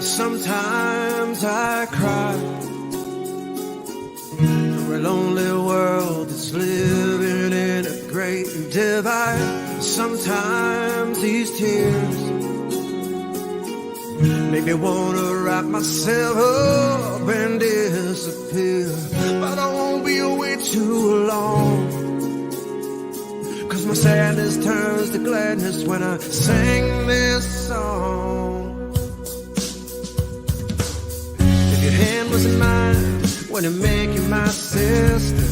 Sometimes I cry for a lonely world that's living in a great divide. Sometimes these tears make me wanna wrap myself up and disappear, but I won't be away too long, 'cause my sadness turns to gladness when I sing this song. If your hand was in mine, when I make you my sister,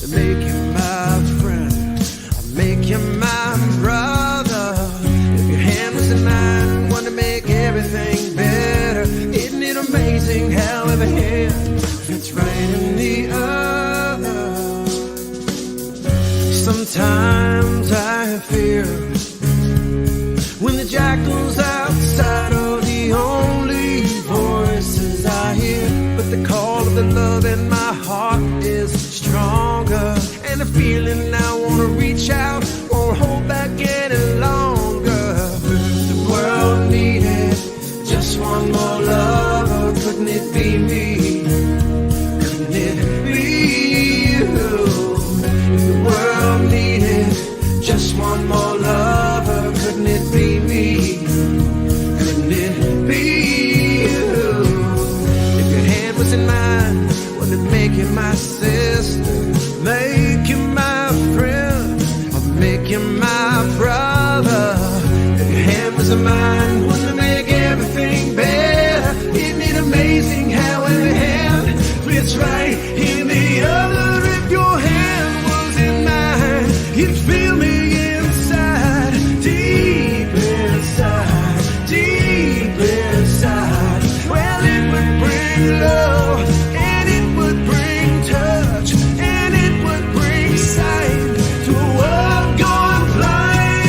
I make you my friend, I make you my brother. If your hand was in mine, want to make everything better. Isn't it amazing how every hand fits right in the other? Sometimes I fear when the jackals outside are the only voices I hear, but the call of the love in my heart is stronger, and the feeling I want to reach out won't hold back any longer. The world needed just one more lover. Couldn't it be me? Couldn't it be you? If the world needed just one more lover, couldn't it be me? Couldn't it be you? If your hand was in mine, wouldn't it make you my sister, make you my friend, or make you my brother? If your hand was in mine, wouldn't it make everything better? Isn't it amazing how every hand fits right in the other? If your hand was in mine, you'd feel me inside, deep inside, deep inside. Well, it would bring love, and it would bring touch, and it would bring sight to a world gone blind.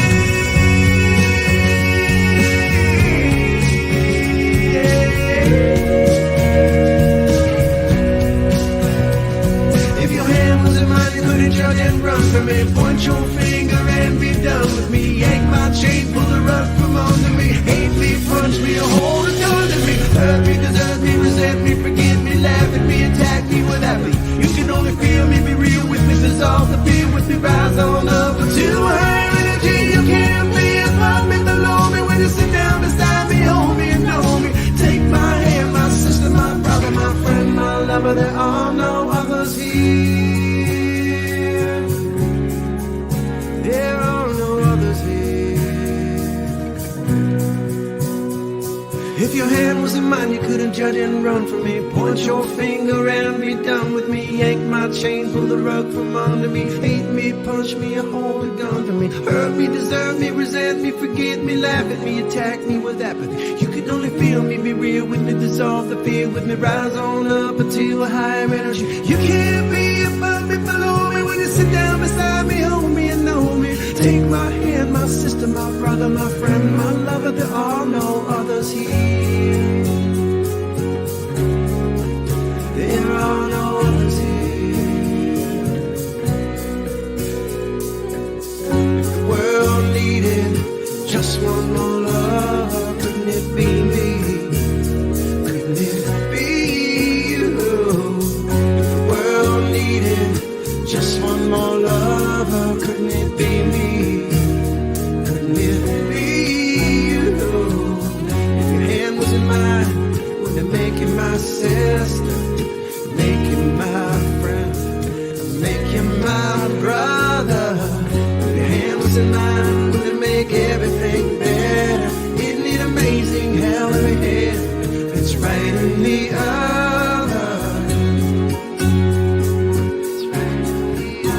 If your hand was in mine, you couldn't judge and run from me. Point your finger and be done with me. Yank my chain, pull the rug from under me. Hate me, punch me, or hold a gun to me. Hurt me, desert me, resent me, forget me, laugh at me, attack me with apathy. You can only feel me, be real with me, dissolve the fear with me, rise on up to higher energy. You can't be above me, below me. When you sit down beside me, hold me and know me. Take my hand, my sister, my brother, my friend, my lover. There are no others here. There are no others here. If your hand was in mine, you couldn't judge and run from me. Point your finger and be done with me. Yank my chain, pull the rug from under me. Hate me, punch me, or hold a gun to me. Hurt me, desert me, resent me, forget me, laugh at me, attack me with apathy. You can only feel me, be real with me, dissolve the fear with me, rise on up until a higher energy. You can't be above me, below me. When you sit down beside me, hold me and know me. Take my hand, my sister, my brother, my friend, my lover. There are no others here. There are no others here. If the world needed just one more lover, couldn't it be me? Couldn't it be you? If the world needed just one more lover, couldn't it be me? Couldn't it be you? If your hand was in mine, wouldn't it make you my sister, make you my friend, make you my brother? If your hand was in mine, wouldn't it make everything better? Isn't it amazing how every hand fits right in the other? It's right in the other.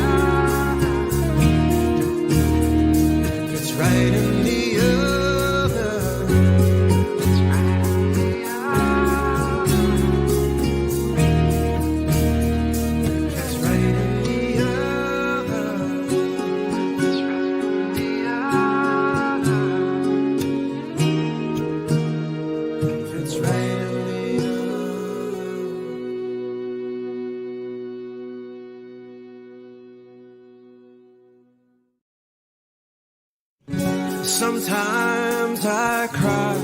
It's right in the other. It's right in the other. It's right in the other. It's right in the other. It's right in the other. Sometimes I cry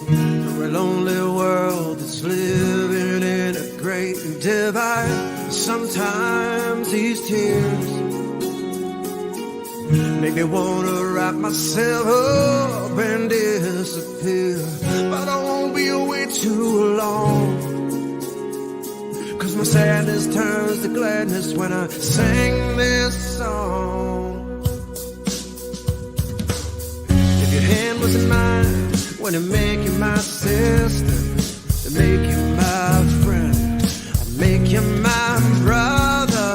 For a lonely world that's living in a great divide. Sometimes these tears make me wanna wrap myself up and disappear. But I won't be away too long, 'cause my sadness turns to gladness when I sing this song. If your hand was in mine, when I make you my sister, to make you my friend, I make you my brother.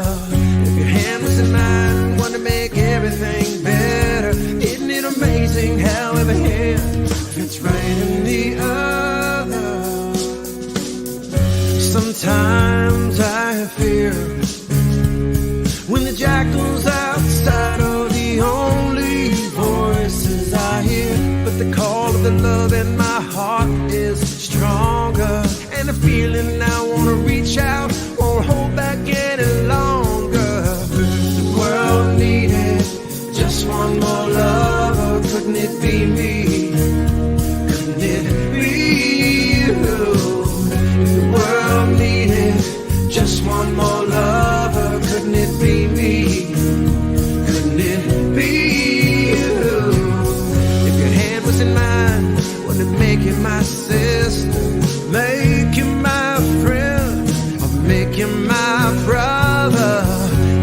If your hand was in mine, want to make everything better. Isn't it amazing how every hand fits right in the other? Sometimes I fear when the jackals outside are the only voices I hear. But the call of the love in my heart is stronger, and the feeling I want to reach out won't hold back any longer. The world needed just one more lover. Couldn't it be me? Couldn't it be you? If the world needed just one more lover, couldn't it be me? Couldn't it be you? If your hand was in mine, wouldn't it make you my sister, make you my friend, or make you my brother?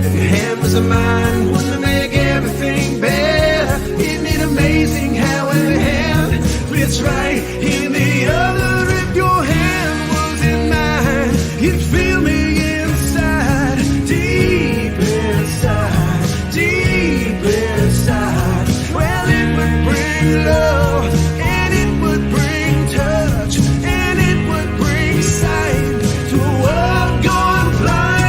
If your hand was in mine, wouldn't it make everything better? Isn't it amazing how every hand fits right in the other? If your hand was in mine, you'd feel me inside, deep inside, deep inside. Well, it would bring love, and it would bring touch, and it would bring sight to a world gone blind.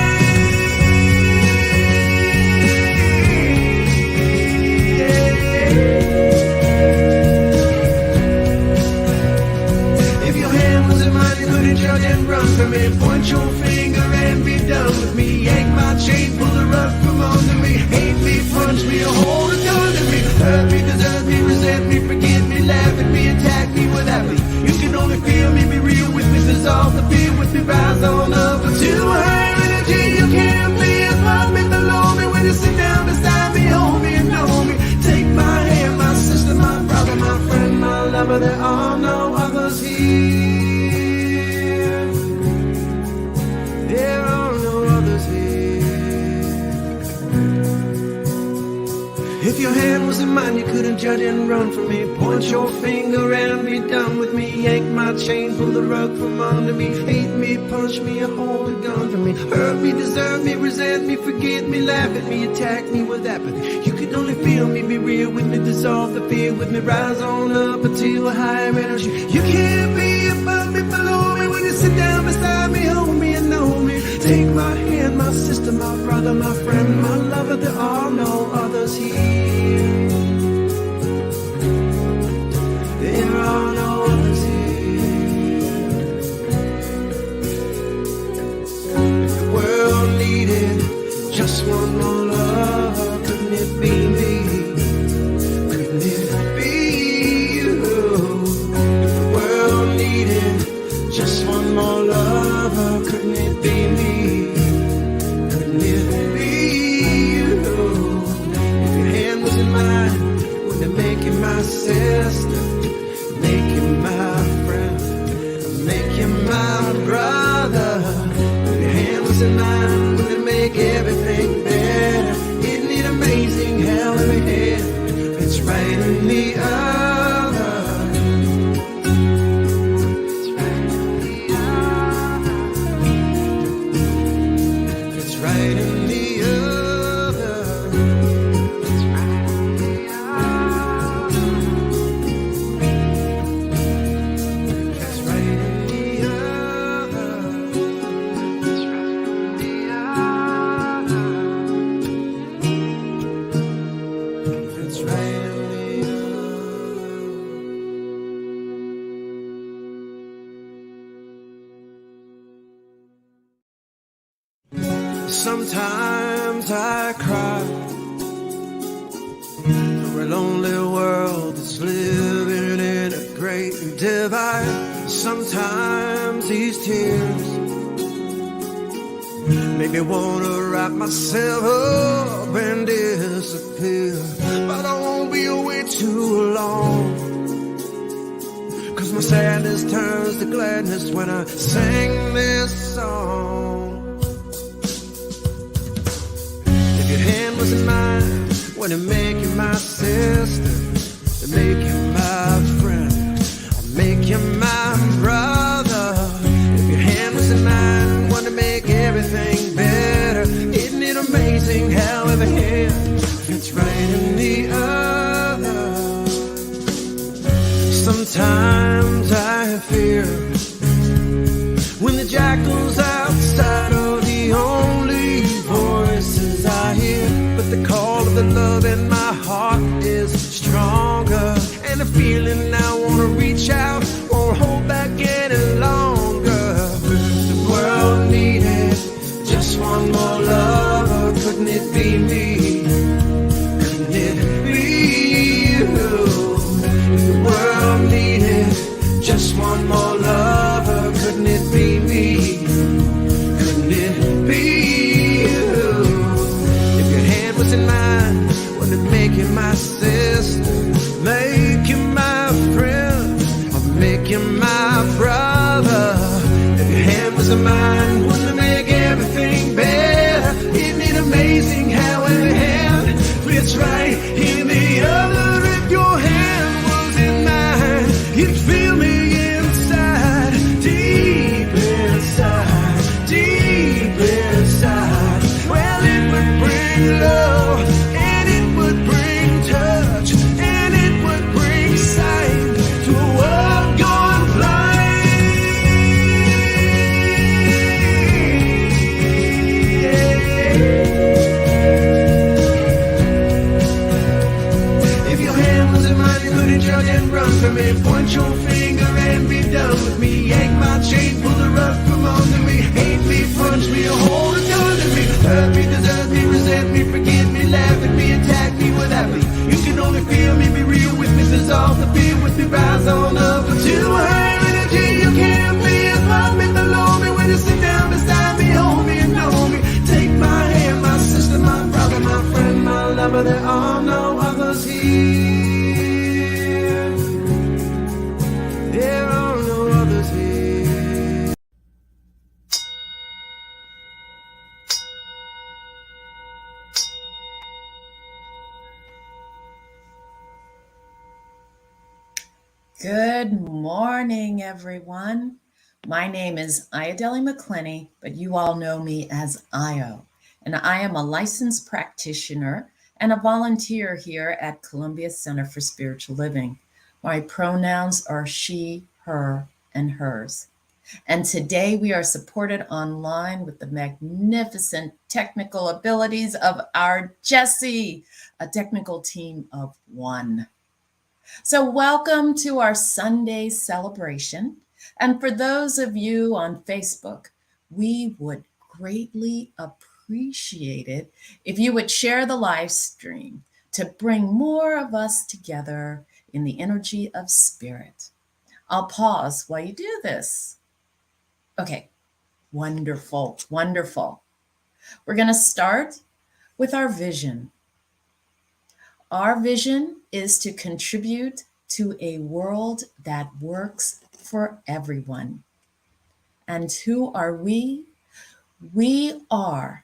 If your hand was in mine, you couldn't judge and run from me. Point your finger and be done with me. Yank my chain, pull the rug from under me. Hate me, punch me, or hold a gun to me. Hurt me, desert me, resent me, forget me, laugh at me, attack me without me. You can only feel me, be real with me, dissolve the fear with me, rise on up to a higher energy. You can't be above me, below me. When you sit down beside me, hold me and know me. Take my hand, my sister, my brother, my friend, my lover. There are no others here. There are no others here. If your hand was in mine, you couldn't judge and run from me. Point your finger and be done with me. Yank my chain, pull the rug from under me. Hate me, punch me, or hold a gun for me. Hurt me, desert me, resent me, forget me, laugh at me, attack me with apathy. You can only feel me, be real with me, dissolve the fear with me, rise on up until a higher energy. You can't be above me, below me. When you sit down beside me, hold me and know me. Take my hand, my sister, my brother, my friend, my lover. There are no others here. There are no others here. If the world needed just one more lover, couldn't it be me? Couldn't it be you? If the world needed just one more lover, couldn't it be me? Couldn't it be you? If your hand was in mine, wouldn't it make you my sister, make you my friend, make you my brother? If your hand was in mine, wouldn't it make everything better? Isn't it amazing how every hand fits right in the other? It's right in the other. It's right in the other. It's right in the other. It's right in the other. It's right in the other. It's right in the other. Sometimes I cry for a lonely world that's living in a great great divide. Sometimes these tears make me wanna wrap myself up and disappear. But I won't be away too long, 'cause my sadness turns to gladness when I sing this song. If your hand was in mine, would it make you my sister? Would it make you my friend? Or make you my brother? If your hand was in mine, would it make everything better? Isn't it amazing how every hand fits right in the other? Sometimes I fear when the jackals outside are the only voices I hear. But the call of the love in my heart is stronger, and the feeling I wanna reach out won't hold back any longer. The world needed just one more lover. Couldn't it be me? Couldn't it be you? The world needed just one more lover. Couldn't it be me? Couldn't it be you? If your hand was in mine, wouldn't it make you my sister? Make you my friend? Or make you my brother? If your hand was in mine, wouldn't it make everything better? Isn't it amazing how every hand fits right in the other? If your hand was in mine, you'd feel me inside, deep inside, deep inside. Well, it would bring love, and it would bring touch, and it would bring sight to a world gone blind. If your hand was in mine, you couldn't judge and run from me. Point your finger and be done with me. Yank my chain, pull the rug from under me. Hate me, punch me, or hold a gun to me. Hurt me, desert me, resent me, forgive me, laugh at me, attack me without me. You can only feel me, be real with me, dissolve the fear with me, rise on up to a higher energy. You can't be above me, below me. When you sit down beside me, hold me and know me. Take my hand, my sister, my brother, my friend, my lover. There are no others here. There are no others here. Good morning, everyone. My name is Ayodele McClenny, but you all know me as Io, and I am a licensed practitioner and a volunteer here at Columbia Center for Spiritual Living. My pronouns are she, her, and hers. And today we are supported online with the magnificent technical abilities of our Jessie, a technical team of one. So, welcome to our Sunday celebration. And for those of you on Facebook, we would greatly appreciate it if you would share the live stream to bring more of us together in the energy of spirit. I'll pause while you do this. Okay, wonderful, wonderful. We're going to start with our vision. Our vision is to contribute to a world that works for everyone. And who are we? We are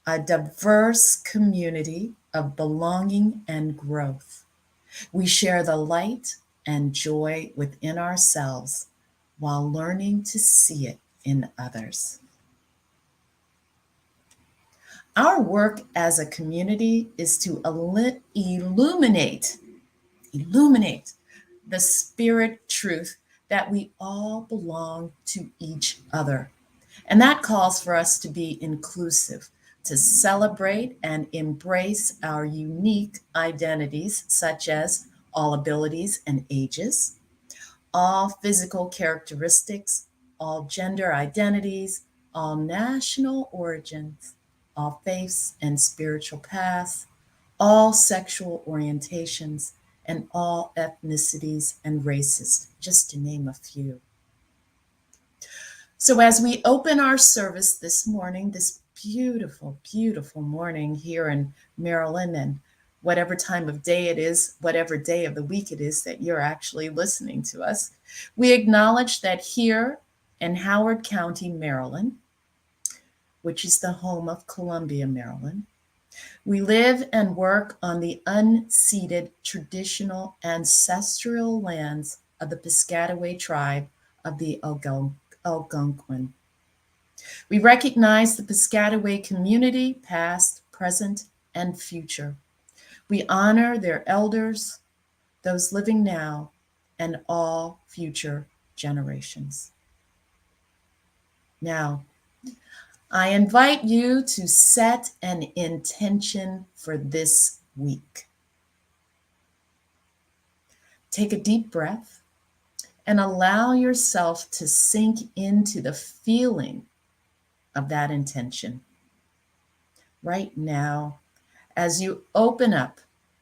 a diverse community of belonging and growth. We share the light and joy within ourselves while learning to see it in others. Our work as a community is to illuminate the spirit truth that we all belong to each other. And that calls for us to be inclusive, to celebrate and embrace our unique identities, such as all abilities and ages, all physical characteristics, all gender identities, all national origins, all faiths and spiritual paths, all sexual orientations, and all ethnicities and races, just to name a few. So as we open our service this morning, this beautiful, beautiful morning here in Maryland, and whatever time of day it is, whatever day of the week it is that you're actually listening to us, we acknowledge that here in Howard County, Maryland, which is the home of Columbia, Maryland, we live and work on the unceded traditional ancestral lands of the Piscataway tribe of the Algonquin. We recognize the Piscataway community, past, present, and future. We honor their elders, those living now, and all future generations. Now, I invite you to set an intention for this week. Take a deep breath and allow yourself to sink into the feeling of that intention. Right now, as you open up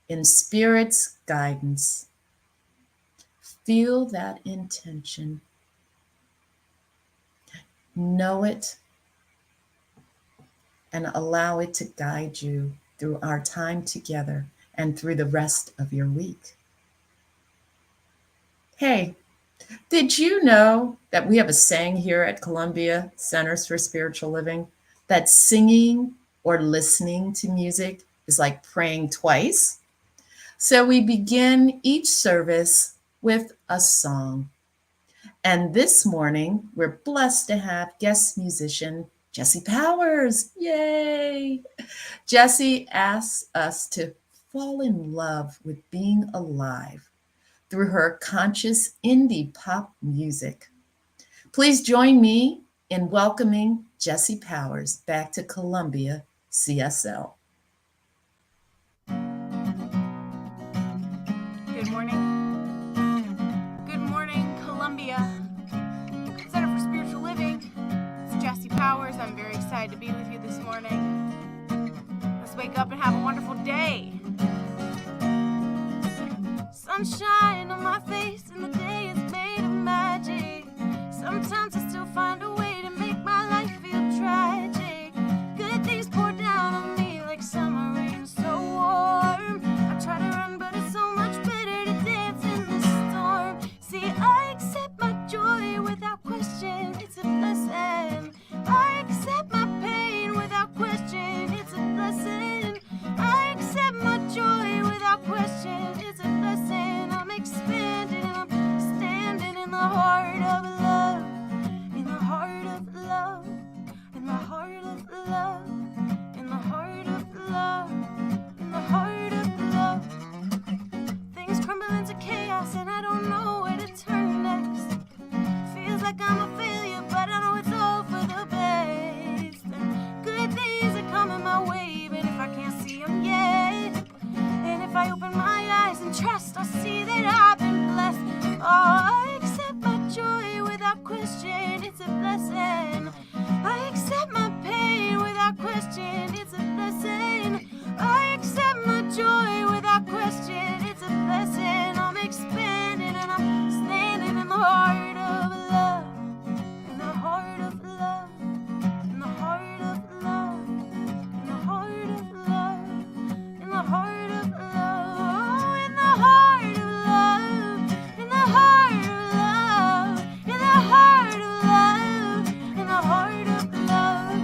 in Spirit's guidance, feel that intention. Know it and allow it to guide you through our time together and through the rest of your week. Hey, did you know that we have a saying here at Columbia Centers for Spiritual Living that singing or listening to music is like praying twice? So we begin each service with a song. And this morning, we're blessed to have guest musician Jesse Powers. Yay! Jesse asks us to fall in love with being alive through her conscious indie pop music. Please join me in welcoming Jesse Powers back to Columbia CSL. Good morning. Good morning, Columbia Center for Spiritual Living. It's Jesse Powers. I'm very excited to be with you this morning. Let's wake up and have a wonderful day. Sunshine on my face and the day is made of magic. Sometimes I still find a way to make my life feel tragic. Good things pour down on me like summer rain so warm. I try to run but it's so much better to dance in the storm. See, I accept my joy without question, it's a blessing. I accept my pain without question, it's a blessing. I accept my joy without question, it's a blessing. I'm expanding and I'm standing in the heart of love, in the heart of love, in the heart of love, in the heart of love, in the heart of love. Things crumble into chaos and I don't know where to turn next. Feels like I'm a failure, but I know it's all for the best. And good things are coming my way, even if I can't see them yet. And if I open my eyes and trust, I'll see that I've been blessed. Oh, I accept my joy without question, it's a blessing. I accept my pain without question, it's a blessing. I accept my joy without question, it's a blessing. I'm expanding and I'm standing in the heart of love, in the heart of love, in the heart of love, in the heart of love, in the heart of love, oh, in the heart of love, in the heart of love, in the heart of love, in the heart of love.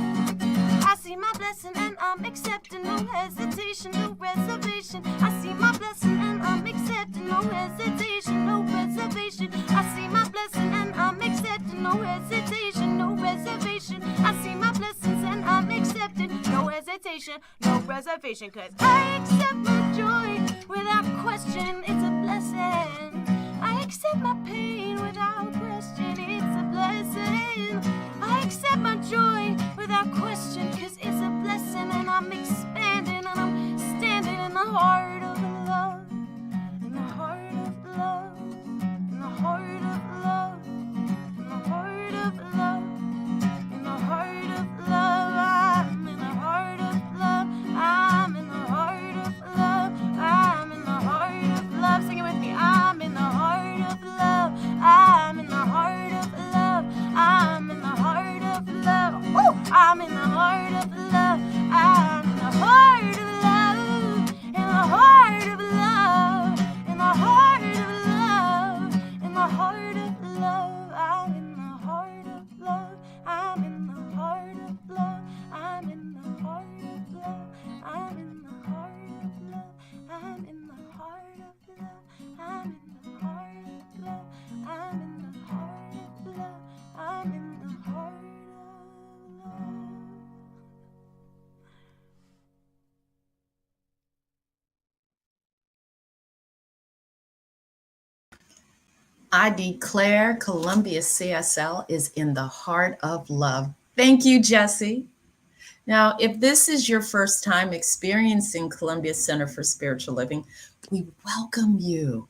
I see my blessing and I'm accepting, no hesitation, no reservation. I see my blessing and I'm accepting, no hesitation, no reservation. I see my blessing and I'm accepting, no hesitation, no reservation. I see my blessings and I'm accepting, no hesitation, no reservation. Cause I accept my joy without question, it's a blessing. I accept my pain without question, it's a blessing. I accept my joy without question, cause it's a blessing. And I'm expanding and I'm standing in the heart of love, in the heart of love, in the heart of love, in the heart of love, in the heart of love. I'm in the heart of love, I'm in the heart of love, I'm in the heart of love. I declare Columbia CSL is in the heart of love. Thank you, Jesse. Now, if this is your first time experiencing Columbia Center for Spiritual Living, we welcome you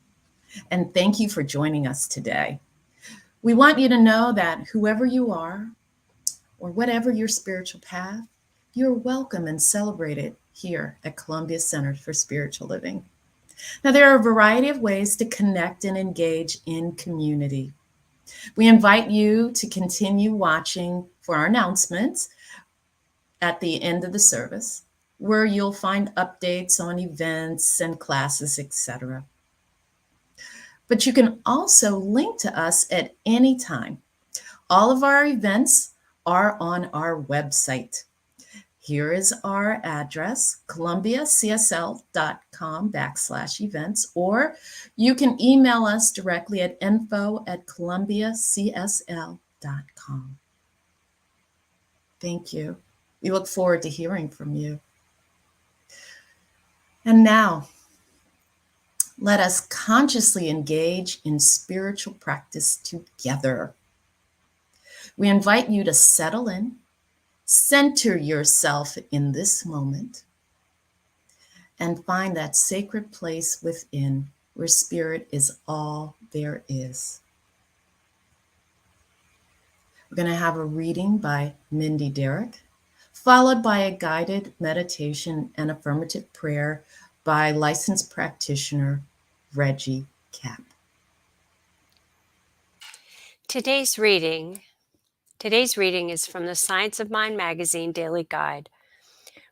and thank you for joining us today. We want you to know that whoever you are or whatever your spiritual path, you're welcome and celebrated here at Columbia Center for Spiritual Living. Now, there are a variety of ways to connect and engage in community. We invite you to continue watching for our announcements at the end of the service, where you'll find updates on events and classes, etc. But you can also link to us at any time. All of our events are on our website. Here is our address, columbiacsl.com/events, or you can email us directly at info@columbiacsl.com. Thank you. We look forward to hearing from you. And now, let us consciously engage in spiritual practice together. We invite you to settle in, center yourself in this moment, and find that sacred place within where spirit is all there is. We're going to have a reading by Mindy Derrick, followed by a guided meditation and affirmative prayer by licensed practitioner Reggie Cap. Today's reading is from the Science of Mind magazine daily guide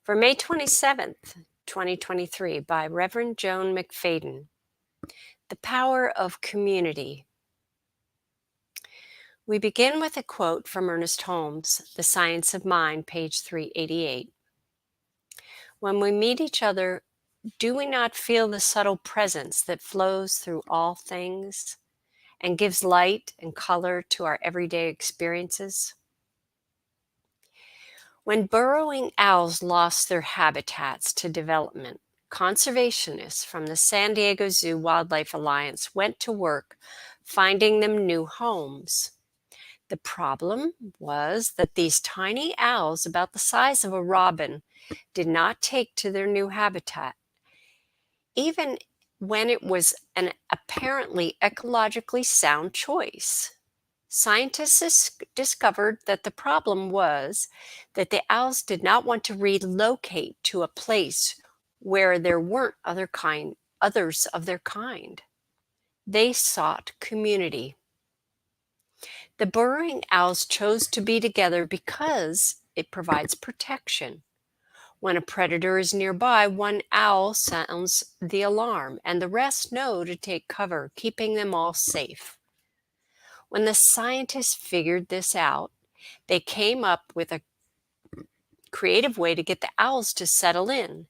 for May 27th, 2023 by Reverend Joan McFadden. The Power of Community. We begin with a quote from Ernest Holmes, The Science of Mind, page 388. When we meet each other, do we not feel the subtle presence that flows through all things and gives light and color to our everyday experiences? When burrowing owls lost their habitats to development, conservationists from the San Diego Zoo Wildlife Alliance went to work finding them new homes. The problem was that these tiny owls, about the size of a robin, did not take to their new habitat, even when it was an apparently ecologically sound choice. Scientists discovered that the problem was that the owls did not want to relocate to a place where there weren't others of their kind. They sought community. The burrowing owls chose to be together because it provides protection. When a predator is nearby, one owl sounds the alarm, and the rest know to take cover, keeping them all safe. When the scientists figured this out, they came up with a creative way to get the owls to settle in.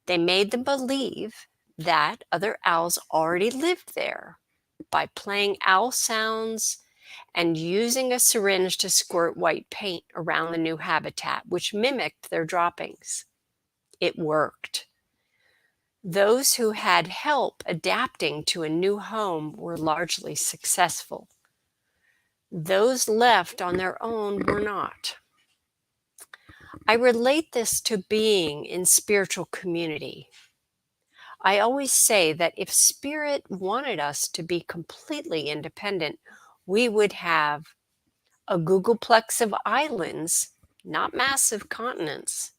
They made them believe that other owls already lived there by playing owl sounds and using a syringe to squirt white paint around the new habitat, which mimicked their droppings. It worked. Those who had help adapting to a new home were largely successful. Those left on their own were not. I relate this to being in spiritual community. I always say that if Spirit wanted us to be completely independent, we would have a googolplex of islands, not massive continents.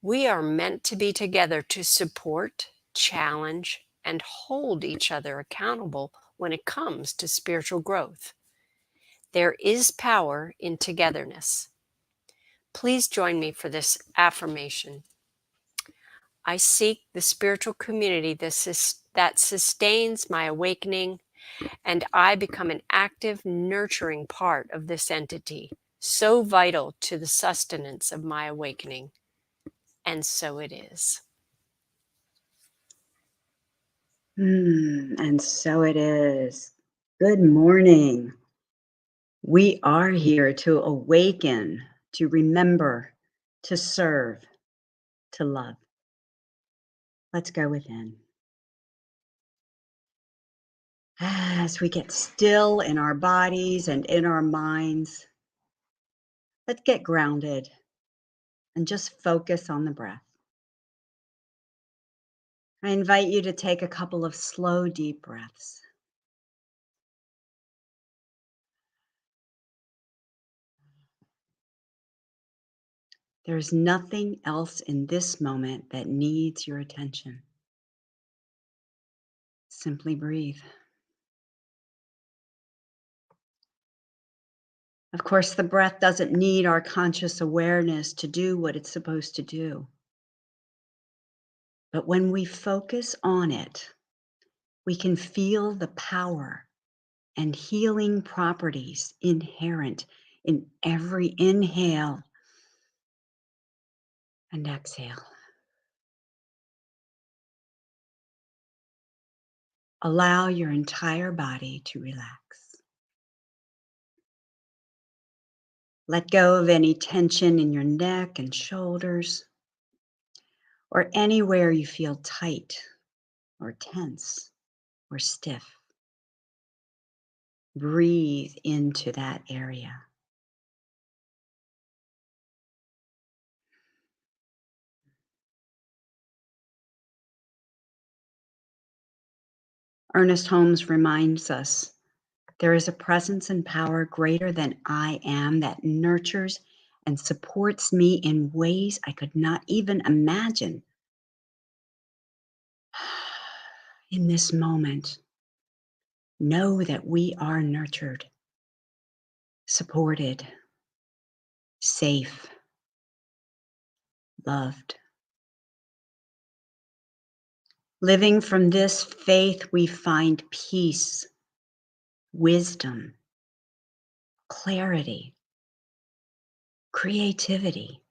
We are meant to be together to support, challenge, and hold each other accountable when it comes to spiritual growth. There is power in togetherness. Please join me for this affirmation. I seek the spiritual community that sustains my awakening, and I become an active, nurturing part of this entity, so vital to the sustenance of my awakening. And so it is. And so it is. Good morning. We are here to awaken, to remember, to serve, to love. Let's go within. As we get still in our bodies and in our minds, let's get grounded and just focus on the breath. I invite you to take a couple of slow, deep breaths. There's nothing else in this moment that needs your attention. Simply breathe. Of course, the breath doesn't need our conscious awareness to do what it's supposed to do. But when we focus on it, we can feel the power and healing properties inherent in every inhale and exhale. Allow your entire body to relax. Let go of any tension in your neck and shoulders, or anywhere you feel tight or tense or stiff. Breathe into that area. Ernest Holmes reminds us there is a presence and power greater than I am that nurtures and supports me in ways I could not even imagine. In this moment, know that we are nurtured, supported, safe, loved. Living from this faith, we find peace, wisdom, clarity, creativity,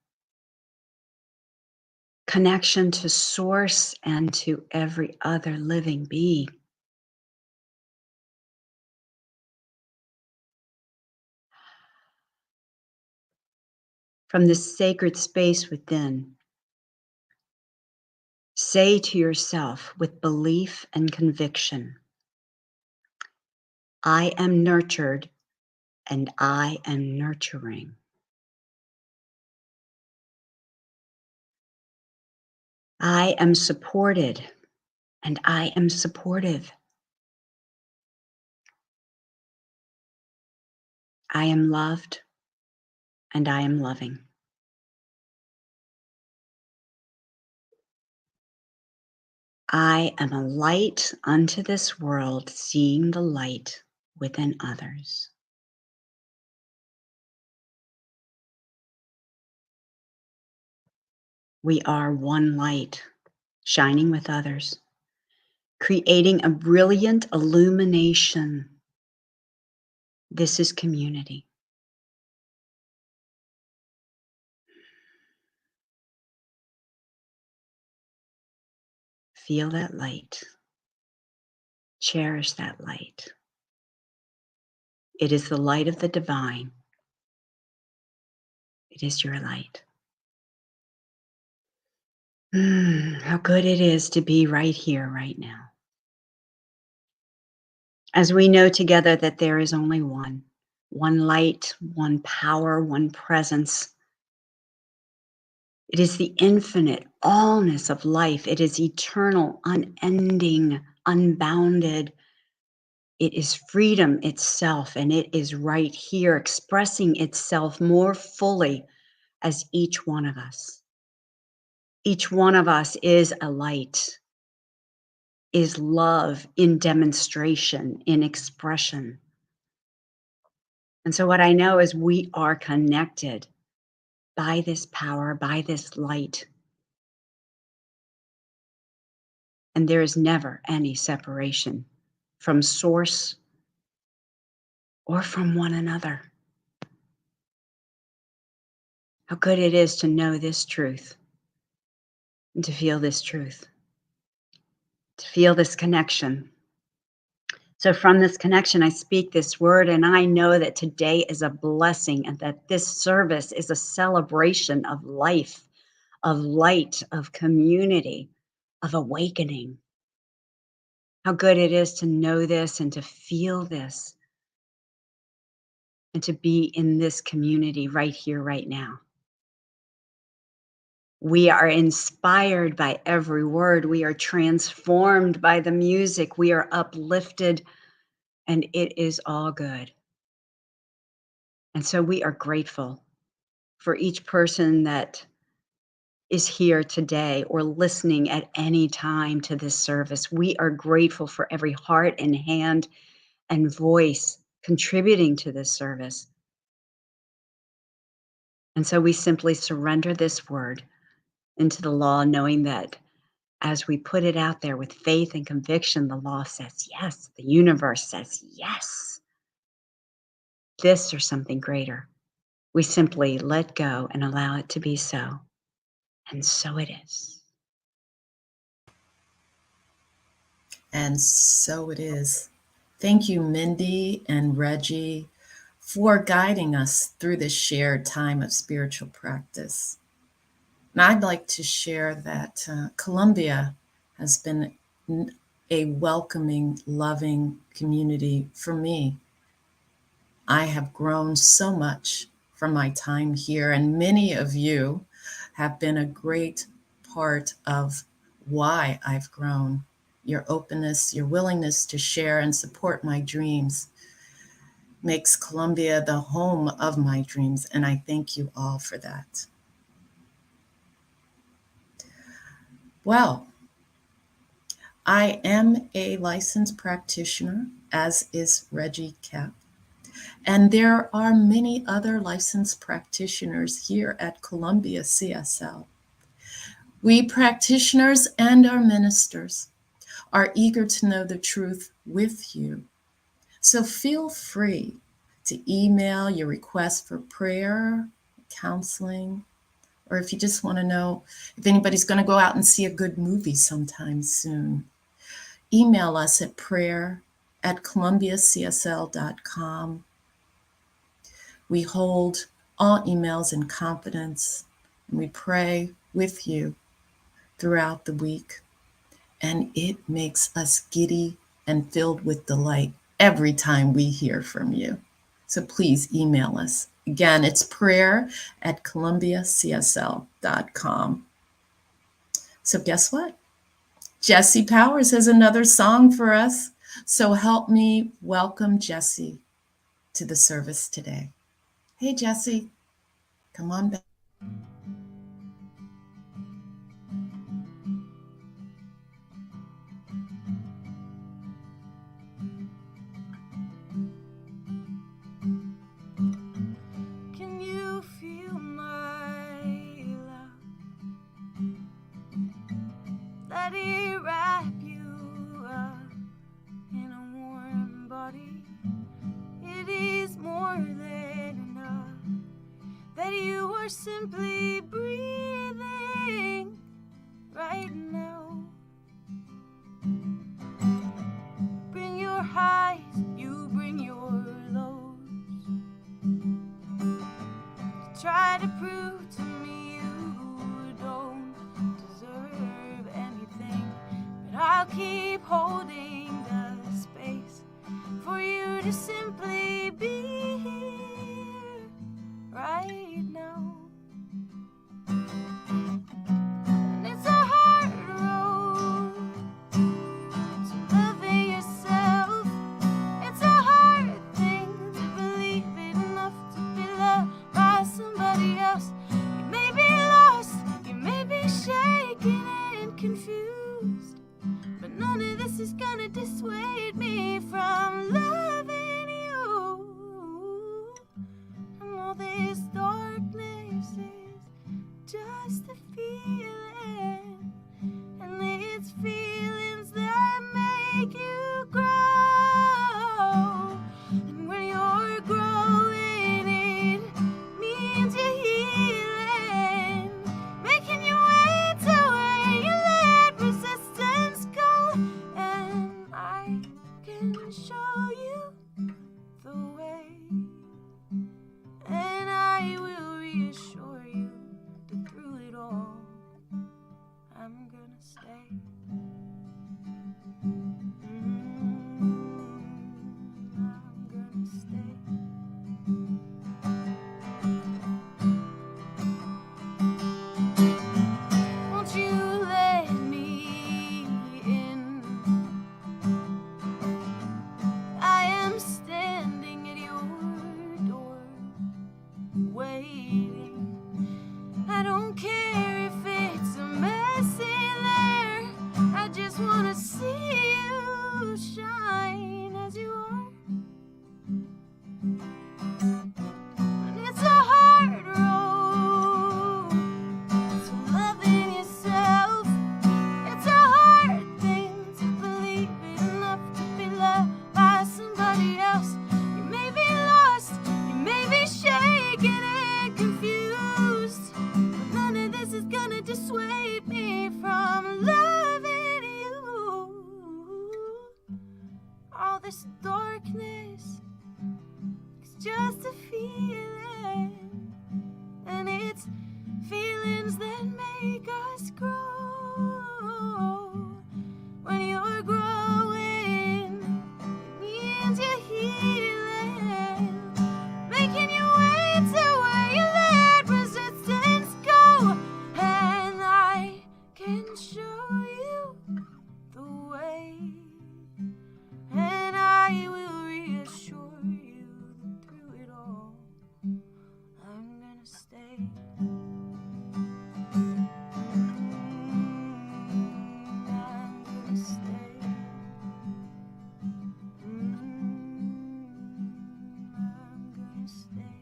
connection to source and to every other living being. From this sacred space within, say to yourself with belief and conviction, I am nurtured and I am nurturing. I am supported and I am supportive. I am loved and I am loving. I am a light unto this world, seeing the light within others. We are one light, shining with others, creating a brilliant illumination. This is community. Feel that light. Cherish that light. It is the light of the divine. It is your light. How good it is to be right here, right now. As we know together that there is only one light, one power, one presence. It is the infinite allness of life. It is eternal, unending, unbounded. It is freedom itself, and it is right here expressing itself more fully as each one of us. Each one of us is a light, is love in demonstration, in expression. And so what I know is we are connected by this power, by this light. And there is never any separation from source or from one another. How good it is to know this truth and to feel this truth, to feel this connection. So from this connection, I speak this word, and I know that today is a blessing and that this service is a celebration of life, of light, of community, of awakening. how good it is to know this and to feel this and to be in this community right here, right now. We are inspired by every word. We are transformed by the music. We are uplifted, and it is all good. And so we are grateful for each person that is here today or listening at any time to this service. We are grateful for every heart and hand and voice contributing to this service. And so we simply surrender this word into the law, knowing that as we put it out there with faith and conviction, the law says yes. The universe says yes. This or something greater. We simply let go and allow it to be so. And so it is. And so it is. Thank you, Mindy and Reggie, for guiding us through this shared time of spiritual practice. And I'd like to share that Colombia has been a welcoming, loving community for me. I have grown so much from my time here, and many of you have been a great part of why I've grown. Your openness, your willingness to share and support my dreams makes Colombia the home of my dreams, and I thank you all for that. Well, I am a licensed practitioner, as is Reggie Cap, and there are many other licensed practitioners here at Columbia CSL. We practitioners and our ministers are eager to know the truth with you. So feel free to email your request for prayer, counseling, or if you just want to know if anybody's going to go out and see a good movie sometime soon. Email us at prayer@columbiacsl.com. We hold all emails in confidence, and we pray with you throughout the week. And it makes us giddy and filled with delight every time we hear from you. So please email us. Again, it's prayer@columbiacsl.com. So guess what? Jesse Powers has another song for us. So help me welcome Jesse to the service today. Hey, Jesse, come on back. Can you feel my love? Let it wrap you up in a warm body. It is more than enough that you are simply breathing right now. Bring your highs, you bring your lows. Try to prove to me you don't deserve anything, but I'll keep holding the space for you to simply be here right now. And it's a hard road to loving yourself. It's a hard thing to believe it enough to be loved by somebody else. You may be lost, you may be shaken and confused, but none of this is gonna dissuade me from loving you. And all this darkness is just a feeling, and it's feelings that make you grow. And when you're growing, it means you're healing, making your way to where you let resistance go. And I can show you the way, and I will reassure you that through it all, I'm gonna stay. darkness. It's just a feeling, and it's feelings that make us grow. When you're growing, it means you're healing, making your way to where you let resistance go. And I can show you the way, and I will reassure you that through it all, I'm gonna stay. I'm gonna stay. I'm gonna stay.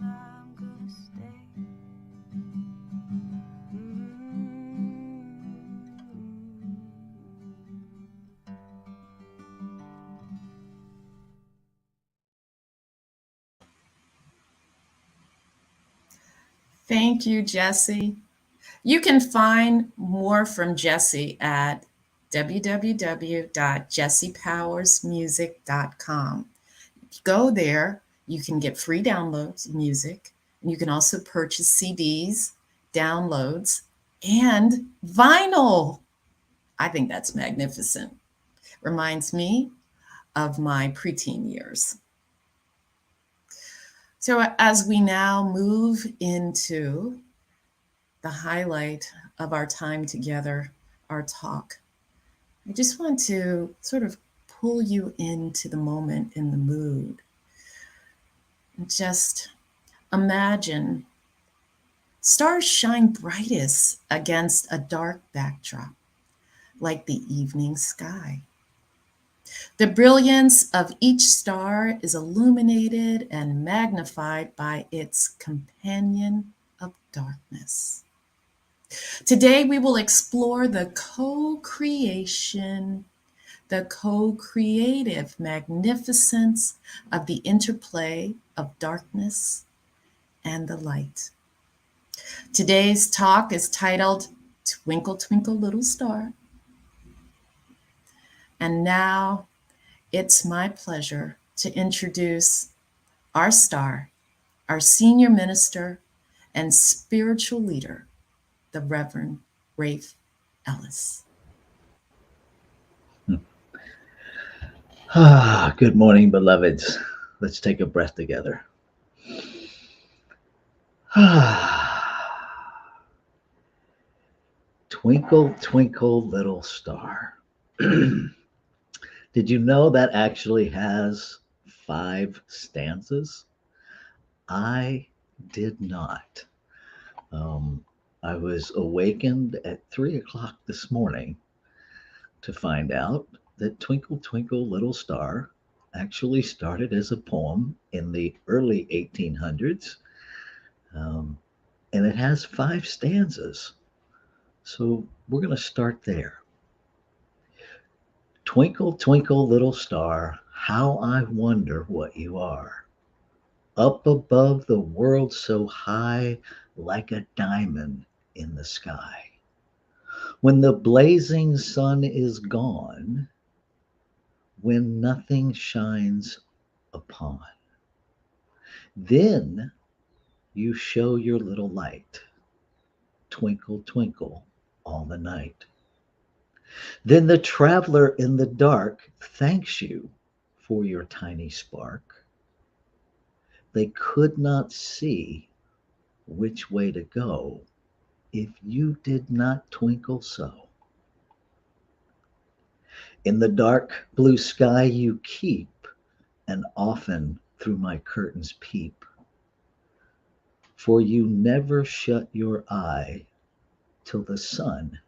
I'm gonna stay. Thank you, Jessie. You can find more from Jessie at www.jessiepowersmusic.com. Go there, you can get free downloads of music, and you can also purchase CDs, downloads, and vinyl. I think that's magnificent. Reminds me of my preteen years. So as we now move into the highlight of our time together, our talk, I just want to sort of pull you into the moment, in the mood. Just imagine stars shine brightest against a dark backdrop, like the evening sky. The brilliance of each star is illuminated and magnified by its companion of darkness. Today, we will explore the co-creation, the co-creative magnificence of the interplay of darkness and the light. Today's talk is titled Twinkle, Twinkle, Little Star. And now it's my pleasure to introduce our star, our senior minister and spiritual leader, the Reverend Rafe Ellis. Good morning, beloveds. Let's take a breath together. Twinkle, twinkle, little star. Did you know that actually has 5 stanzas? I did not. I was awakened at 3 o'clock this morning to find out that Twinkle, Twinkle, Little Star actually started as a poem in the early 1800s, and it has 5 stanzas. So we're going to start there. Twinkle, twinkle, little star, how I wonder what you are. Up above the world so high, like a diamond in the sky. When the blazing sun is gone, when nothing shines upon, then you show your little light. Twinkle, twinkle, all the night. Then the traveler in the dark thanks you for your tiny spark. They could not see which way to go if you did not twinkle so. In the dark blue sky you keep, and often through my curtains peep. For you never shut your eye till the sun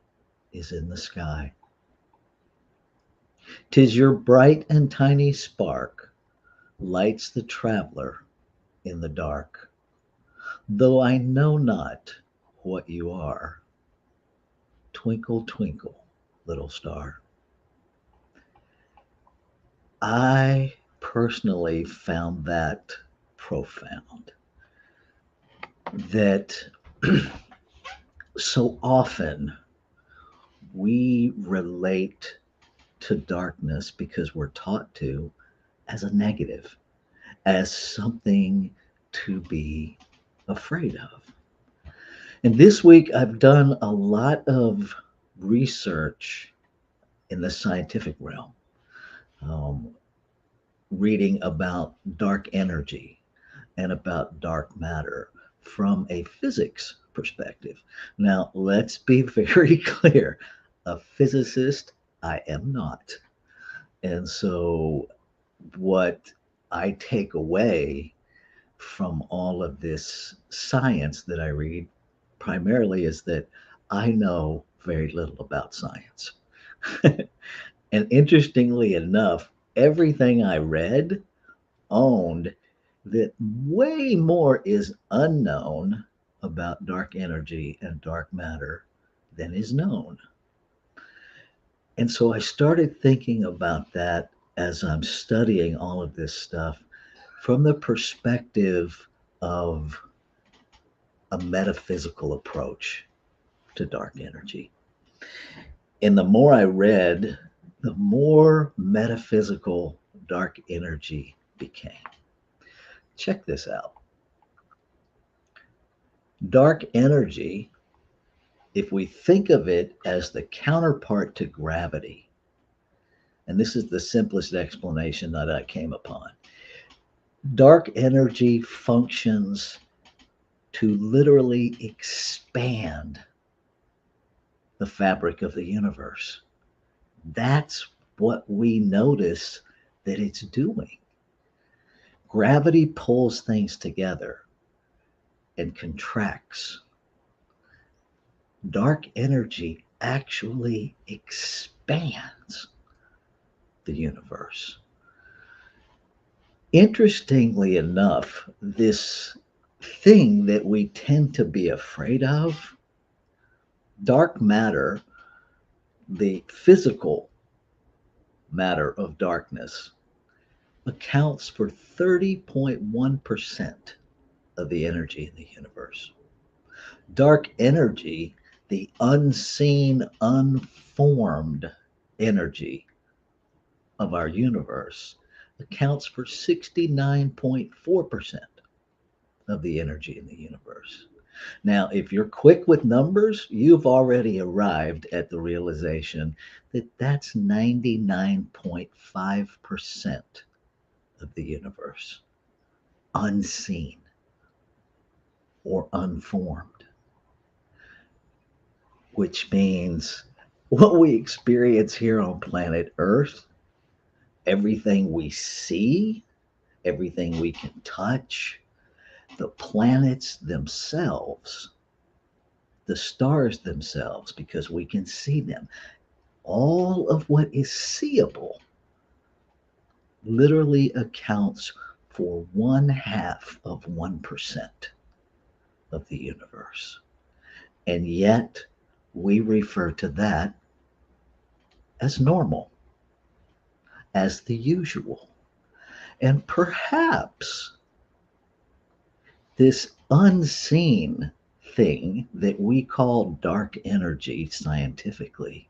is in the sky. 'Tis your bright and tiny spark lights the traveler in the dark. Though I know not what you are, twinkle, twinkle, little star. I personally found that profound. That so often we relate to darkness because we're taught to as a negative, as something to be afraid of. And this week, I've done a lot of research in the scientific realm, um, reading about dark energy and about dark matter from a physics perspective. Now, let's be very clear, a physicist I am not. And so, what I take away from all of this science that I read primarily is that I know very little about science. And interestingly enough, everything I read owned that way more is unknown about dark energy and dark matter than is known. And so I started thinking about that as I'm studying all of this stuff from the perspective of a metaphysical approach to dark energy. And the more I read, the more metaphysical dark energy became. Check this out. Dark energy, if we think of it as the counterpart to gravity, and this is the simplest explanation that I came upon, dark energy functions to literally expand the fabric of the universe. That's what we notice that it's doing. Gravity pulls things together and contracts. Dark energy actually expands the universe. Interestingly enough, this thing that we tend to be afraid of, dark matter, the physical matter of darkness, accounts for 30.1% of the energy in the universe. Dark energy, the unseen, unformed energy of our universe, accounts for 69.4% of the energy in the universe. Now, if you're quick with numbers, you've already arrived at the realization that that's 99.5% of the universe, unseen or unformed, which means what we experience here on planet Earth, everything we see, everything we can touch, the planets themselves, the stars themselves, because we can see them, all of what is seeable literally accounts for 1/2 of 1% of the universe. And yet we refer to that as normal, as the usual. And perhaps this unseen thing that we call dark energy scientifically,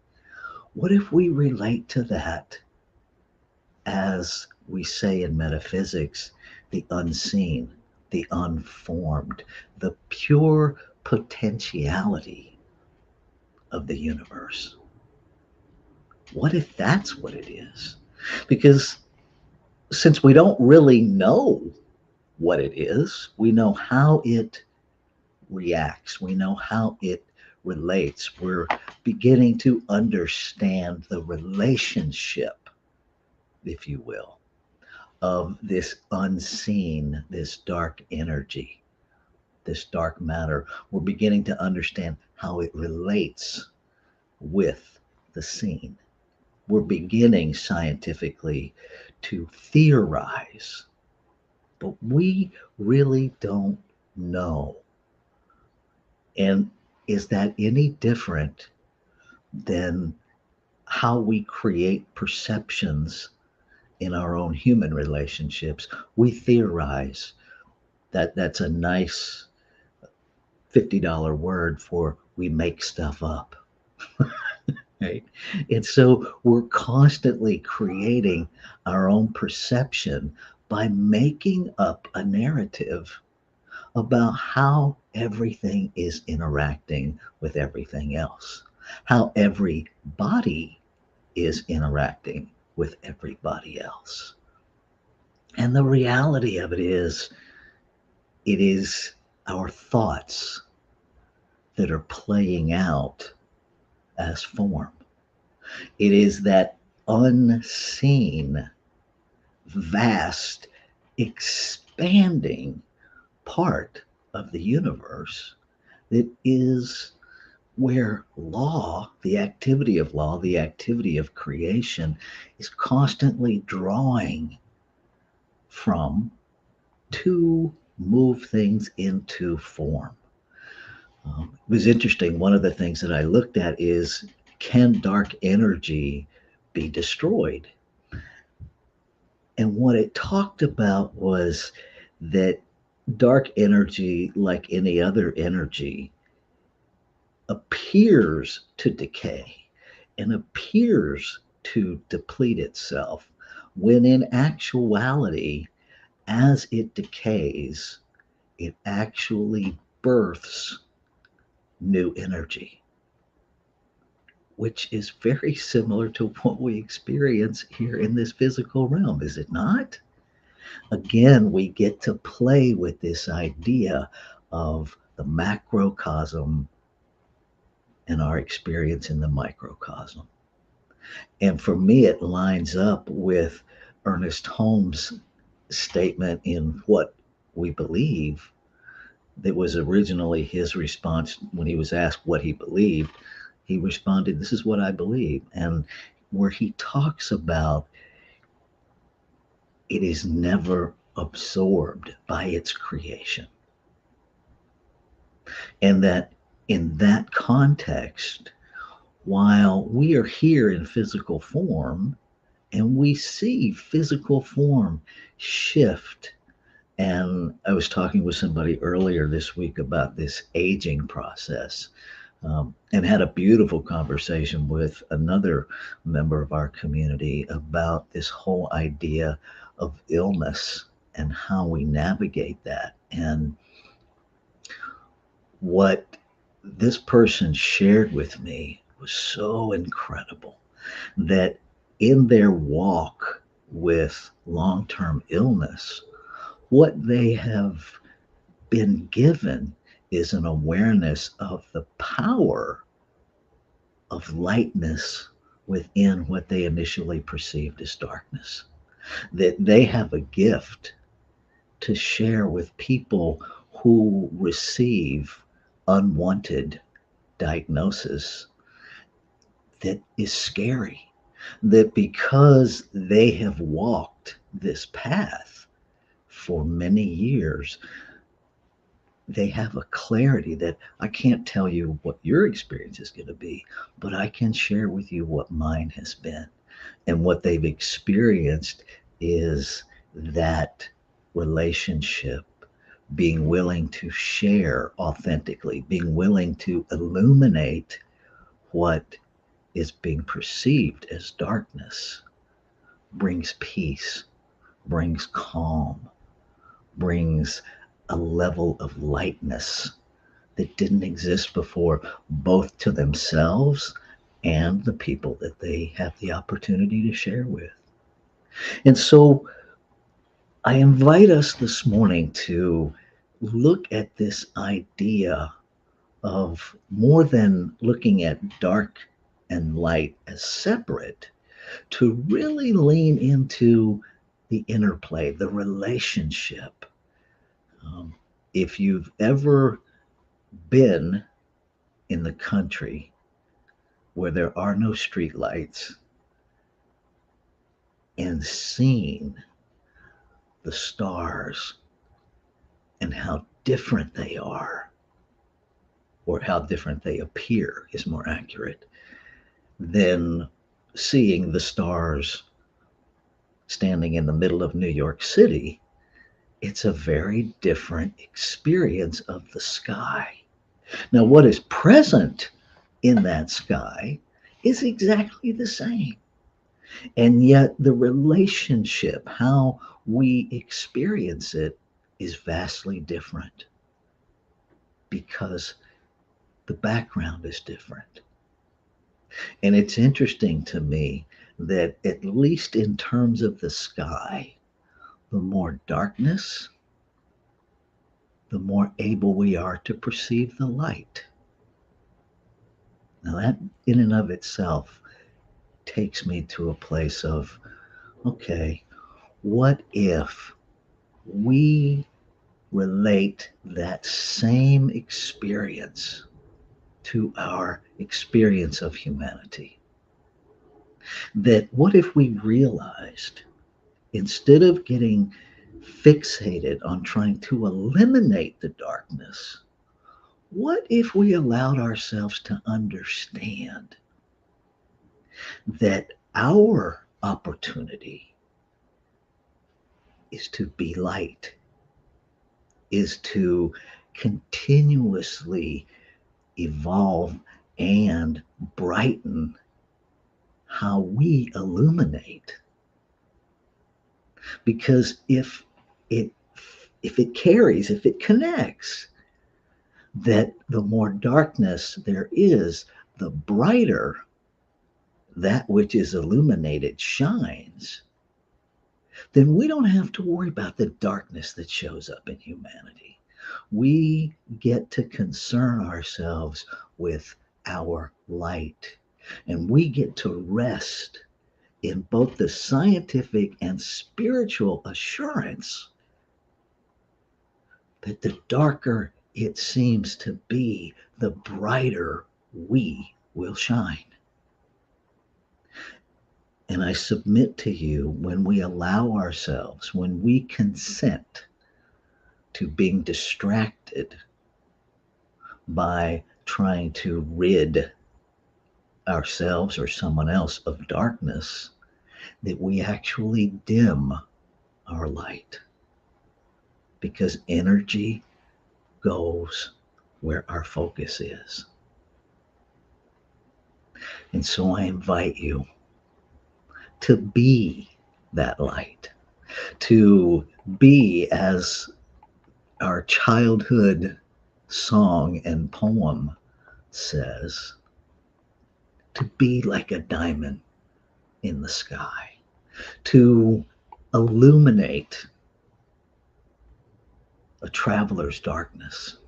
what if we relate to that as we say in metaphysics, the unseen, the unformed, the pure potentiality of the universe? What if that's what it is? Because since we don't really know what it is, we know how it reacts, we know how it relates. We're beginning to understand the relationship, if you will, of this unseen, this dark energy, this dark matter. We're beginning to understand how it relates with the seen. We're beginning scientifically to theorize, but we really don't know. And is that any different than how we create perceptions in our own human relationships? We theorize. That's a nice $50 word for we make stuff up. right? And so we're constantly creating our own perception by making up a narrative about how everything is interacting with everything else, how every body is interacting with everybody else. And the reality of it is our thoughts that are playing out as form. It is that unseen, vast, expanding part of the universe that is where the activity of creation is constantly drawing from to move things into form. It was interesting. One of the things that I looked at is, can dark energy be destroyed? And what it talked about was that dark energy, like any other energy, appears to decay and appears to deplete itself, when in actuality, as it decays, it actually births new energy, which is very similar to what we experience here in this physical realm, is it not? Again, we get to play with this idea of the macrocosm and our experience in the microcosm. And for me, it lines up with Ernest Holmes' statement in What We Believe, that was originally his response when he was asked what he believed. He responded, "This is what I believe." And where he talks about it is never absorbed by its creation. And that in that context, while we are here in physical form and we see physical form shift, and I was talking with somebody earlier this week about this aging process, and had a beautiful conversation with another member of our community about this whole idea of illness and how we navigate that. And what this person shared with me was so incredible, that in their walk with long-term illness, what they have been given is an awareness of the power of lightness within what they initially perceived as darkness. That they have a gift to share with people who receive unwanted diagnosis that is scary. That because they have walked this path for many years, they have a clarity that I can't tell you what your experience is going to be, but I can share with you what mine has been. And what they've experienced is that relationship, being willing to share authentically, being willing to illuminate what is being perceived as darkness, brings peace, brings calm, brings a level of lightness that didn't exist before, both to themselves and the people that they have the opportunity to share with. And so I invite us this morning to look at this idea of, more than looking at dark and light as separate, to really lean into the interplay, the relationship. If you've ever been in the country where there are no street lights and seen the stars and how different they are, or how different they appear is more accurate, than seeing the stars standing in the middle of New York City, it's a very different experience of the sky. Now, what is present in that sky is exactly the same. And yet the relationship, how we experience it, is vastly different because the background is different. And it's interesting to me that, at least in terms of the sky, the more darkness, the more able we are to perceive the light. Now, that in and of itself takes me to a place of, okay, what if we relate that same experience to our experience of humanity? That what if we realized, instead of getting fixated on trying to eliminate the darkness, what if we allowed ourselves to understand that our opportunity is to be light, is to continuously evolve and brighten how we illuminate? Because if it carries, if it connects, that the more darkness there is, the brighter that which is illuminated shines, then we don't have to worry about the darkness that shows up in humanity. We get to concern ourselves with our light, and we get to rest in both the scientific and spiritual assurance that the darker it seems to be, the brighter we will shine. And I submit to you, when we allow ourselves, when we consent to being distracted by trying to rid ourselves or someone else of darkness, that we actually dim our light. Because energy goes where our focus is. And so I invite you to be that light, to be, as our childhood song and poem says, to be like a diamond in the sky, to illuminate a traveler's darkness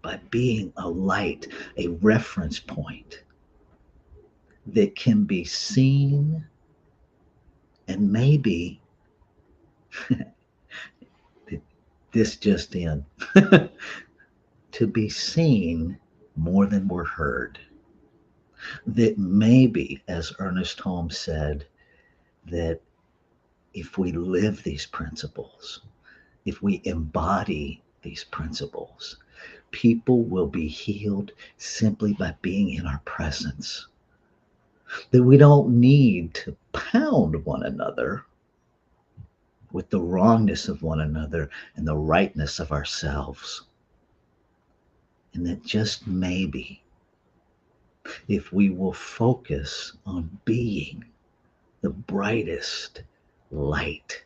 by being a light, a reference point that can be seen, and maybe this just in, to be seen more than we're heard. That maybe, as Ernest Holmes said, that if we live these principles, if we embody these principles, people will be healed simply by being in our presence. That we don't need to pound one another with the wrongness of one another and the rightness of ourselves. And that just maybe, if we will focus on being the brightest light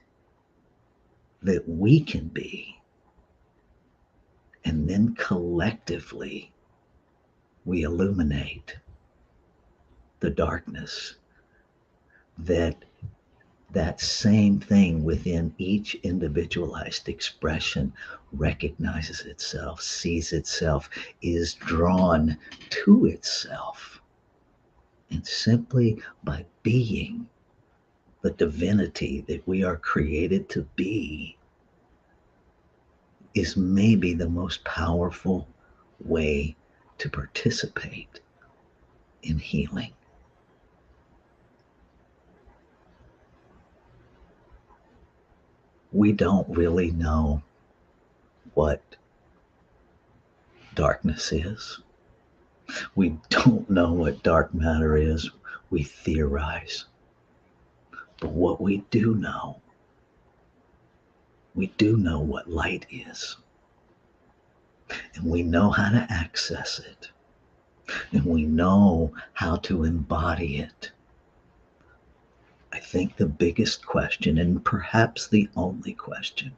that we can be, and then collectively we illuminate the darkness, that same thing within each individualized expression recognizes itself, sees itself, is drawn to itself. And simply by being the divinity that we are created to be is maybe the most powerful way to participate in healing. We don't really know what darkness is. We don't know what dark matter is. We theorize. But what we do know what light is. And we know how to access it. and we know how to embody it. I think the biggest question, and perhaps the only question,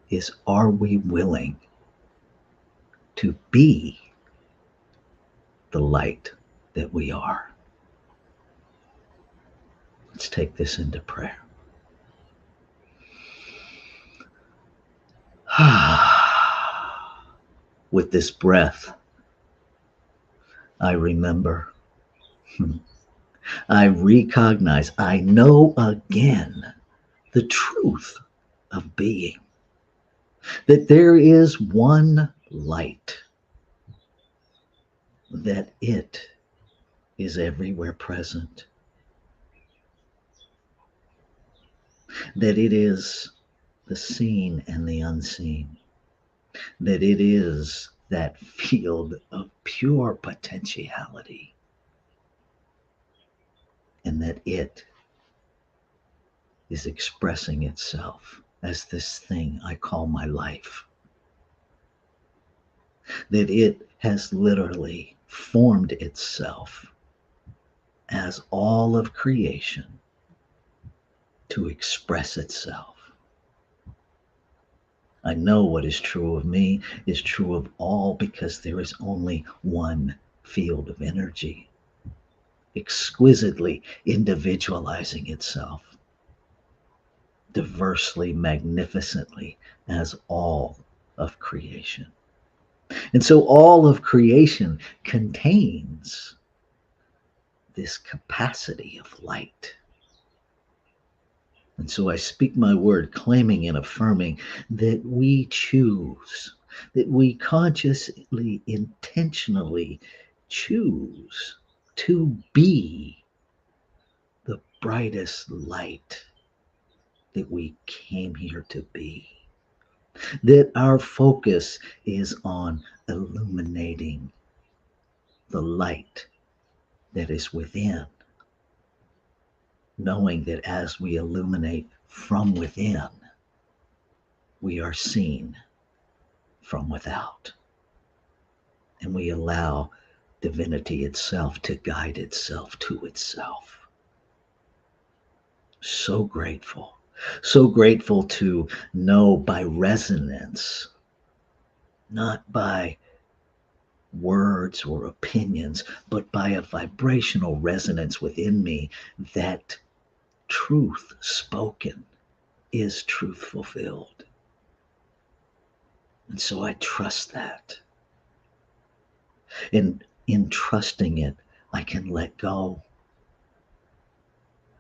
is are we willing to be the light that we are? Let's take this into prayer. With this breath, I remember, I recognize, I know again the truth of being, that there is one light, that it is everywhere present, that it is the seen and the unseen, that it is that field of pure potentiality, and that it is expressing itself as this thing I call my life, that it has literally formed itself as all of creation to express itself. I know what is true of me is true of all, because there is only one field of energy, exquisitely individualizing itself, diversely, magnificently, as all of creation. And so all of creation contains this capacity of light. And so I speak my word, claiming and affirming that we choose, that we consciously, intentionally choose to be the brightest light that we came here to be. That our focus is on illuminating the light that is within, knowing that as we illuminate from within, we are seen from without, and we allow divinity itself to guide itself to itself. So grateful to know by resonance, not by words or opinions, but by a vibrational resonance within me, that truth spoken is truth fulfilled. And so I trust that. And in trusting it, I can let go.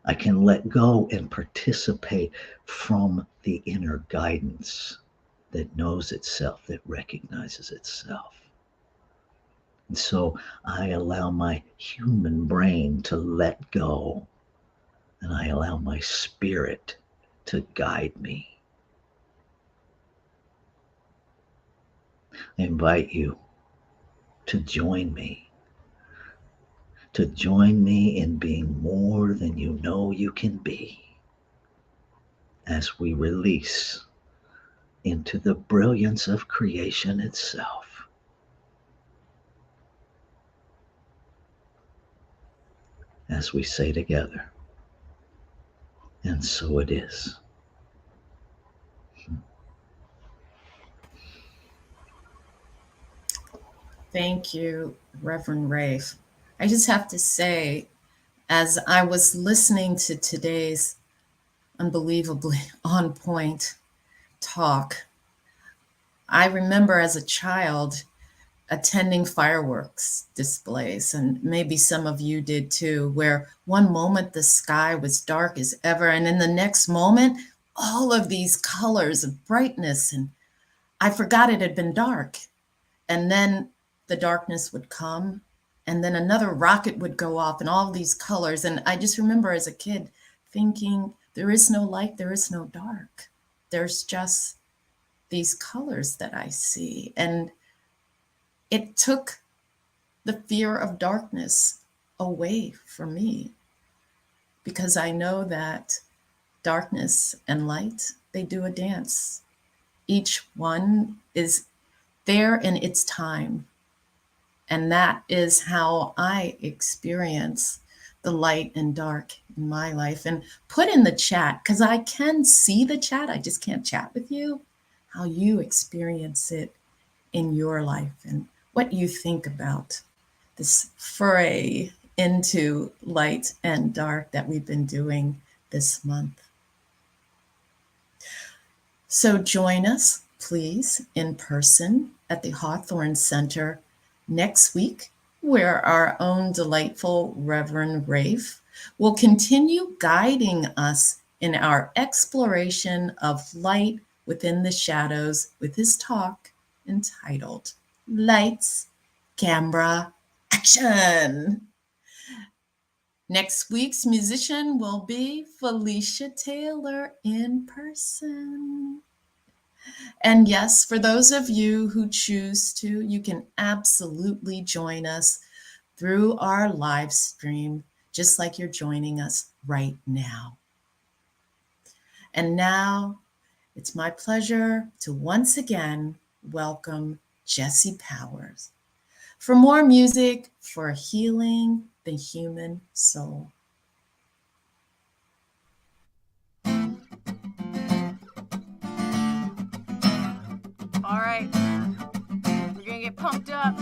I can let go and participate from the inner guidance that knows itself, that recognizes itself. And so I allow my human brain to let go, and I allow my spirit to guide me. I invite you to join me in being more than you know you can be, as we release into the brilliance of creation itself. As we say together, and so it is. Thank you, Reverend Rafe. I just have to say, as I was listening to today's unbelievably on point talk, I remember as a child attending fireworks displays, and maybe some of you did too, where one moment the sky was dark as ever, and in the next moment, all of these colors of brightness, and I forgot it had been dark. And then the darkness would come, and then another rocket would go off, and all these colors. And I just remember as a kid thinking, there is no light, there is no dark. There's just these colors that I see. And it took the fear of darkness away from me, because I know that darkness and light, they do a dance. Each one is there in its time. And that is how I experience the light and dark in my life. And put in the chat, because I can see the chat, I just can't chat with you, how you experience it in your life and what you think about this foray into light and dark that we've been doing this month. So join us, please, in person at the Hawthorne Center next week, where our own delightful Reverend Rafe will continue guiding us in our exploration of light within the shadows with his talk entitled Lights, Camera, Action. Next week's musician will be Felicia Taylor in person. And yes, for those of you who choose to, you can absolutely join us through our live stream, just like you're joining us right now. And now it's my pleasure to once again welcome Jesse Powers for more music for healing the human soul. All right, we're gonna get pumped up.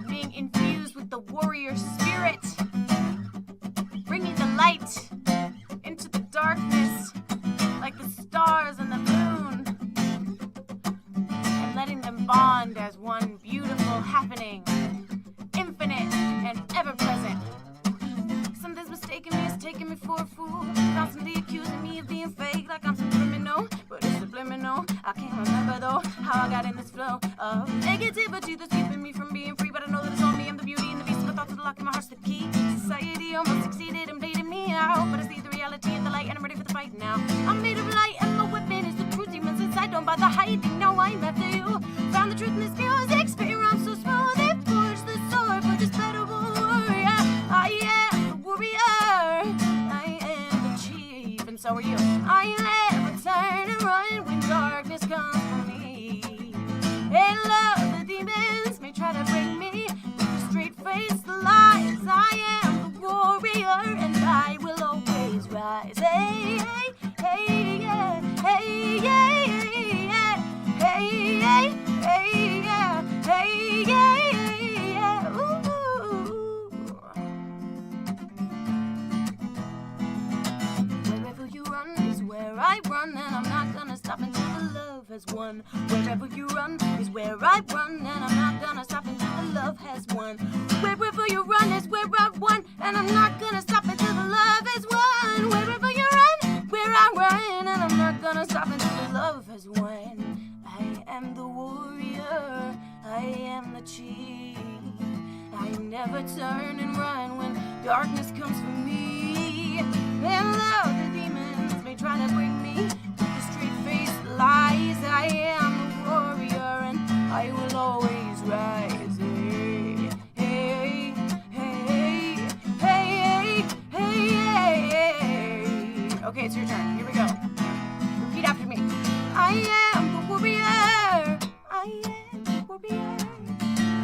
Being infused with the warrior spirit, bringing the light into the darkness like the stars and the moon, and letting them bond as one beautiful happening, infinite and ever-present. Something's mistaken me, it's taking me for a fool, constantly accusing me of being fake like I'm some criminal, but it's subliminal. I can't remember though how I got in this flow of negativity that's keeping me from being free, but I know that it's on me. I'm the beauty and the beast, my thoughts are the lock and my heart's the key. Society almost succeeded in bleeding me out, but I see the reality in the light and I'm ready for the fight now. I'm made of light and my weapon is the truth. Demons inside, don't bother hiding. Now I'm after you. Found the truth in this music, spit your arms so smooth. They forged the sword for this bettable warrior. I am the warrior, I am the chief, and so are you. I never turn and run when darkness comes for me. And love, the demons may try to break me with a straight face lies. I am the warrior and I will always rise. Hey, hey, hey, yeah, hey, yeah, yeah, hey, hey, hey, yeah, hey, yeah, yeah, ooh. Wherever you run is where I run, and I'm not gonna stop until the love has won. Wherever you run is where I run, and I'm not gonna stop until the love has won. Wherever you run is where I run, and I'm not gonna stop until the love has won. Wherever you run, where I run, and I'm not gonna stop until the love has won. I am the warrior, I am the chief. I never turn and run when darkness comes for me. And though the demons may try to bring me with the straight-faced lies, I am the warrior and I will always rise. Hey, hey, hey, hey, hey, hey. Okay, it's your turn. Here we go. Repeat after me. I am the warrior. I am the warrior.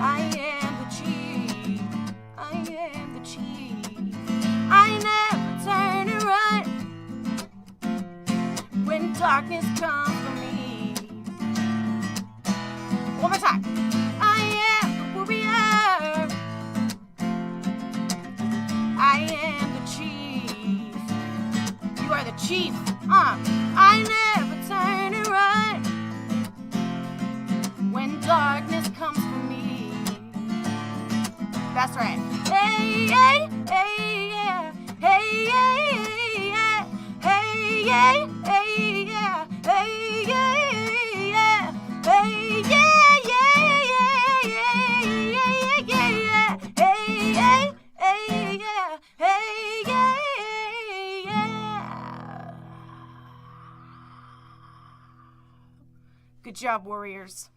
I am the chief. I am the chief. I never turn and run when darkness comes for me. One more time. I am the warrior. I am the chief. You are the chief. I never turn and run when darkness comes for me. That's right. Hey, hey, hey, yeah. Hey, hey, yeah. Hey, hey, hey, yeah. Hey, hey, yeah. Hey, yeah, yeah, yeah, yeah, yeah, yeah. Hey, hey, hey, yeah. Hey, yeah, yeah. Good job, warriors.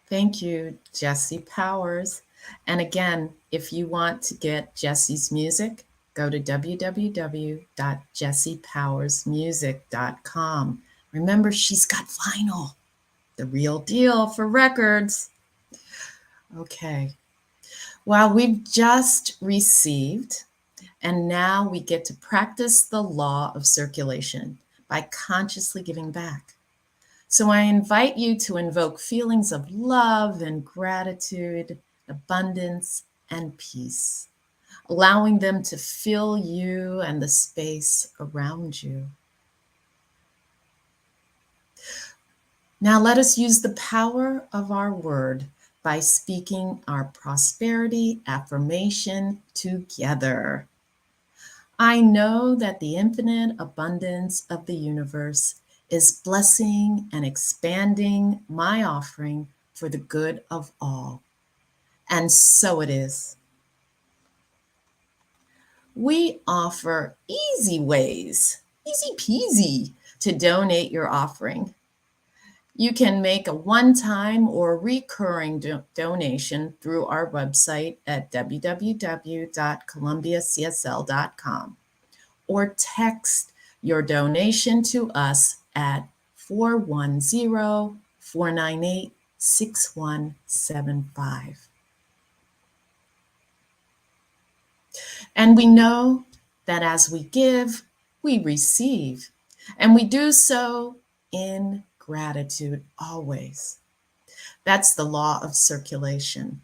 Thank you, Jesse Powers. And again, if you want to get Jesse's music, go to www.jessiepowersmusic.com. Remember, she's got vinyl, the real deal for records. Okay. Well, we've just received, and now we get to practice the law of circulation by consciously giving back. So I invite you to invoke feelings of love and gratitude, abundance and peace, allowing them to fill you and the space around you. Now let us use the power of our word by speaking our prosperity affirmation together. I know that the infinite abundance of the universe is blessing and expanding my offering for the good of all. And so it is. We offer easy ways, easy peasy, to donate your offering. You can make a one-time or recurring donation through our website at www.columbiacsl.com or text your donation to us at 410-498-6175. And we know that as we give, we receive, and we do so in gratitude always. That's the law of circulation.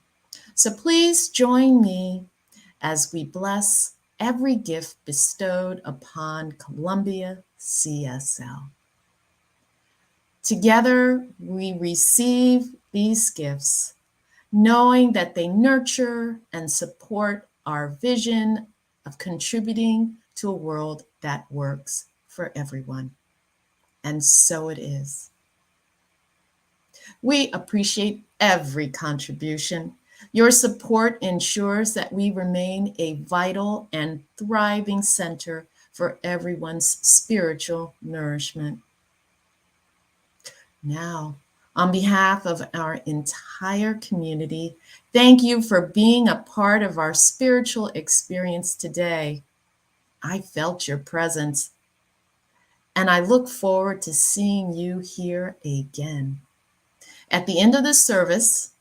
So please join me as we bless every gift bestowed upon Columbia CSL. Together, we receive these gifts, knowing that they nurture and support our vision of contributing to a world that works for everyone. And so it is. We appreciate every contribution. Your support ensures that we remain a vital and thriving center for everyone's spiritual nourishment. Now, on behalf of our entire community, thank you for being a part of our spiritual experience today. I felt your presence, and I look forward to seeing you here again. At the end of the service,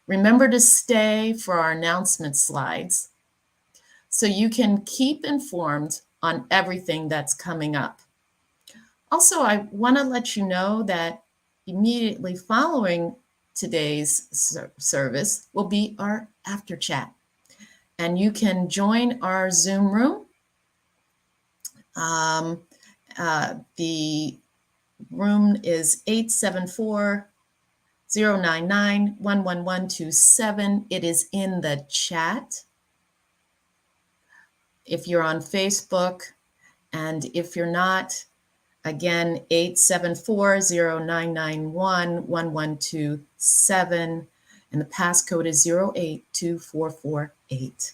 remember to stay for our announcement slides so you can keep informed on everything that's coming up. Also, I want to let you know that immediately following today's service will be our after chat. And you can join our Zoom room. The room is 874-099-11127. It is in the chat if you're on Facebook. And if you're not, again, 874-099-1127. And the passcode is 082448.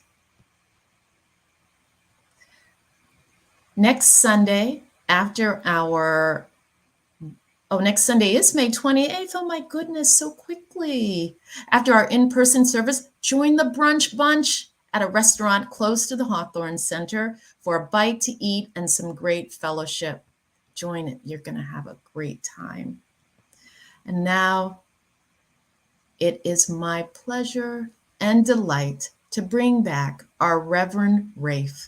Next Sunday, next Sunday is May 28th. Oh my goodness, so quickly. After our in-person service, join the brunch bunch at a restaurant close to the Hawthorne Center for a bite to eat and some great fellowship. Join it. You're going to have a great time. And now it is my pleasure and delight to bring back our Reverend Rafe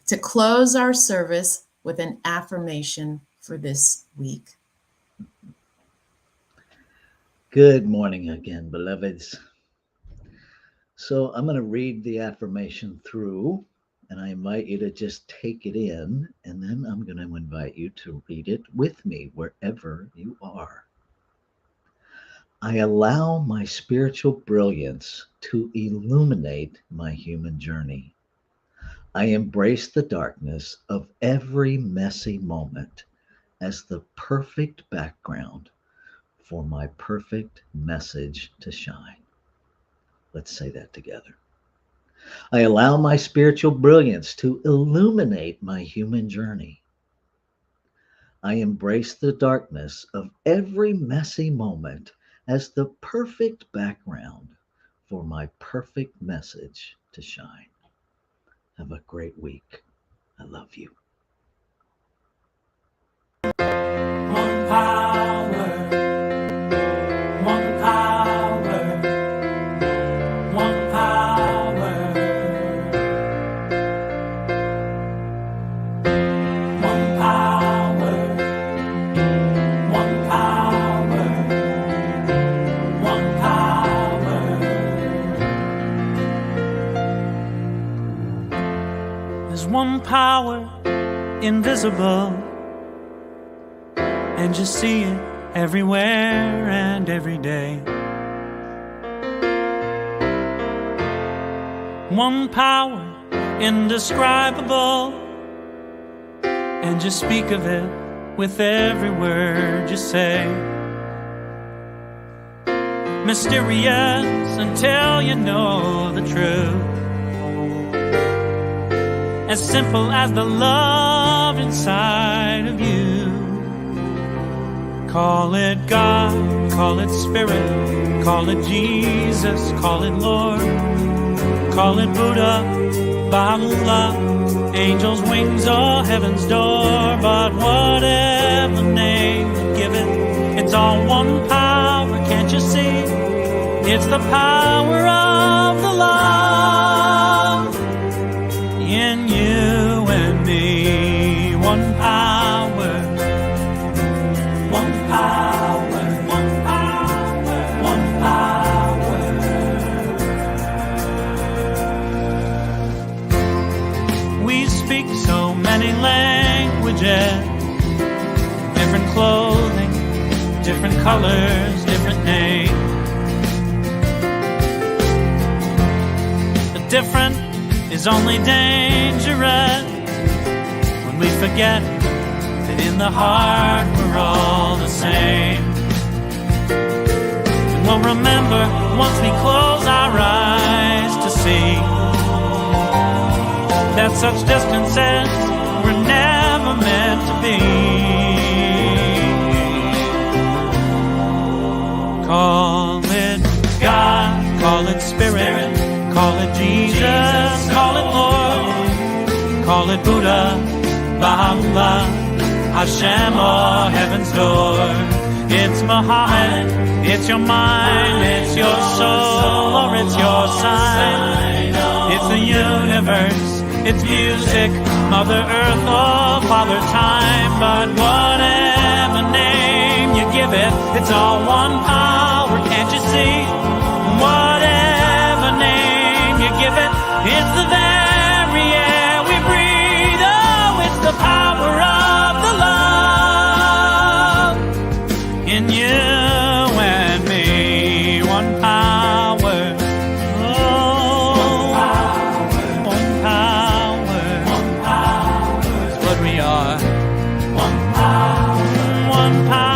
to close our service with an affirmation for this week. Good morning again, beloveds. So I'm going to read the affirmation through, and I invite you to just take it in, and then I'm going to invite you to read it with me wherever you are. I allow my spiritual brilliance to illuminate my human journey. I embrace the darkness of every messy moment as the perfect background for my perfect message to shine. Let's say that together. I allow my spiritual brilliance to illuminate my human journey. I embrace the darkness of every messy moment as the perfect background for my perfect message to shine. Have a great week. I love you. One power, one power, one power, one power, one power, one power. There's one power invisible, and you see it everywhere and every day. One power indescribable, and you speak of it with every word you say. Mysterious until you know the truth, as simple as the love inside of you. Call it God, call it Spirit, call it Jesus, call it Lord, call it Buddha, Baha'u'llah, angels' wings or heaven's door. But whatever name you give it, it's all one power, can't you see? It's the power of the love in you and me. One power, one power, one power, one power. We speak so many languages, different clothing, different colors, different names. The different is only dangerous when we forget that in the heart we're all the same. And we'll remember once we close our eyes to see that such distances were never meant to be. Call it God, call it Spirit, call it Jesus, call it Lord, call it Buddha, Baha'u'llah, Hashem or heaven's door. It's Muhammad, it's your mind, it's your soul, or it's your sign. It's the universe, it's music, Mother Earth or Father Time. But whatever name you give it, it's all one power, can't you see? Whatever name you give it, it's the very air we breathe. Oh, it's the power of the love in you and me. One power, oh, one power, one power, it's what we are. One power, one power.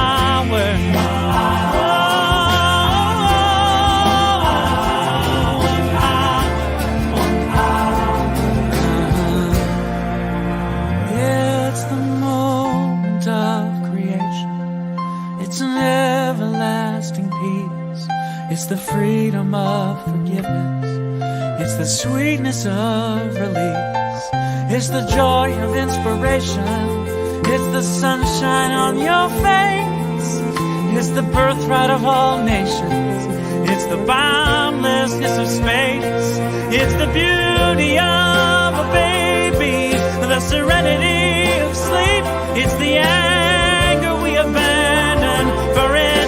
It's the freedom of forgiveness. It's the sweetness of release. It's the joy of inspiration. It's the sunshine on your face. It's the birthright of all nations. It's the boundlessness of space. It's the beauty of a baby, the serenity of sleep. It's the anger we abandon forever.